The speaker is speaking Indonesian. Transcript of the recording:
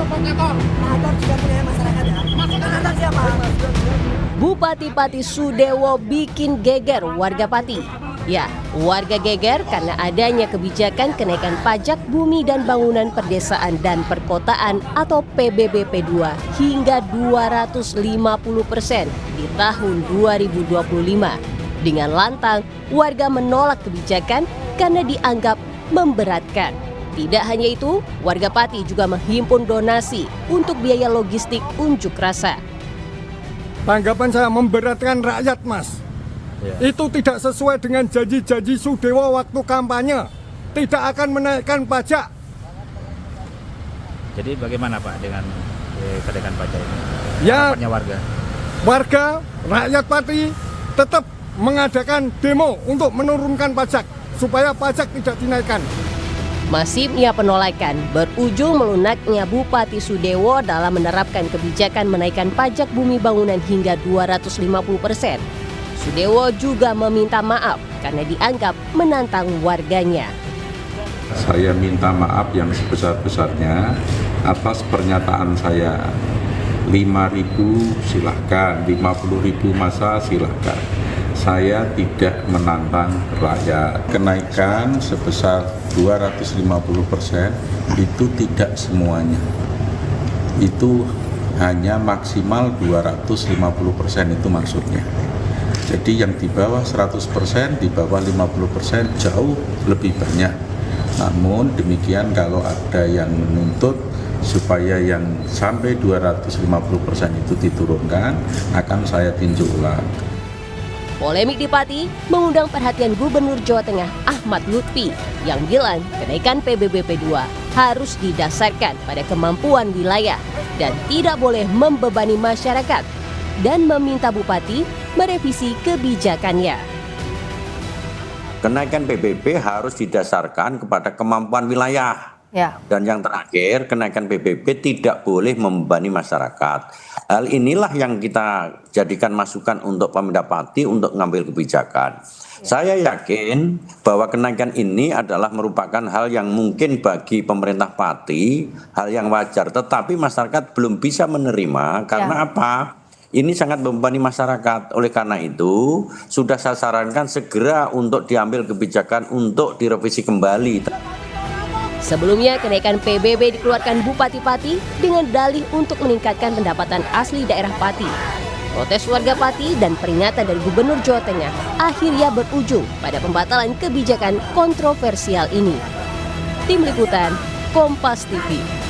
juga punya masyarakat ya. Anak siapa? Bupati Pati Sudewo bikin geger warga Pati. Ya, warga geger karena adanya kebijakan kenaikan pajak bumi dan bangunan perdesaan dan perkotaan atau PBBP 2 hingga 250% di tahun 2025. Dengan lantang, warga menolak kebijakan karena dianggap memberatkan. Tidak hanya itu, warga Pati juga menghimpun donasi untuk biaya logistik unjuk rasa. Tanggapan saya memberatkan rakyat, Mas. Itu tidak sesuai dengan janji-janji Sudewo waktu kampanye. Tidak akan menaikkan pajak. Jadi bagaimana Pak dengan kenaikan pajak ini? Ya, Harapannya warga? Warga, rakyat Pati tetap mengadakan demo untuk menurunkan pajak supaya pajak tidak dinaikkan. Masifnya penolakan berujung melunaknya Bupati Sudewo dalam menerapkan kebijakan menaikkan pajak bumi bangunan hingga 250%. Sudewo juga meminta maaf karena dianggap menantang warganya. Saya minta maaf yang sebesar-besarnya atas pernyataan saya. 5.000 silahkan, 50.000 masa silahkan. Saya tidak menantang rakyat. Kenaikan sebesar 250% itu tidak semuanya. Itu hanya maksimal 250% itu maksudnya. Jadi yang di bawah 100%, di bawah 50% jauh lebih banyak. Namun demikian kalau ada yang menuntut supaya yang sampai 250% itu diturunkan, akan saya tinjau ulang. Polemik di Pati mengundang perhatian Gubernur Jawa Tengah Ahmad Lutfi yang bilang kenaikan PBBP 2 harus didasarkan pada kemampuan wilayah dan tidak boleh membebani masyarakat, dan meminta Bupati merevisi kebijakannya. Kenaikan PBB harus didasarkan kepada kemampuan wilayah. Ya. Dan yang terakhir, kenaikan PBB tidak boleh membebani masyarakat. Hal inilah yang kita jadikan masukan untuk Pemda Pati untuk mengambil kebijakan. Saya yakin bahwa kenaikan ini adalah merupakan hal yang mungkin bagi pemerintah Pati, hal yang wajar, tetapi masyarakat belum bisa menerima karena apa? Ini sangat membebani masyarakat. Oleh karena itu, sudah saya sarankan segera untuk diambil kebijakan untuk direvisi kembali. Sebelumnya, kenaikan PBB dikeluarkan Bupati Pati dengan dalih untuk meningkatkan pendapatan asli daerah Pati. Protes warga Pati dan peringatan dari Gubernur Jawa Tengah akhirnya berujung pada pembatalan kebijakan kontroversial ini. Tim Liputan, Kompas TV.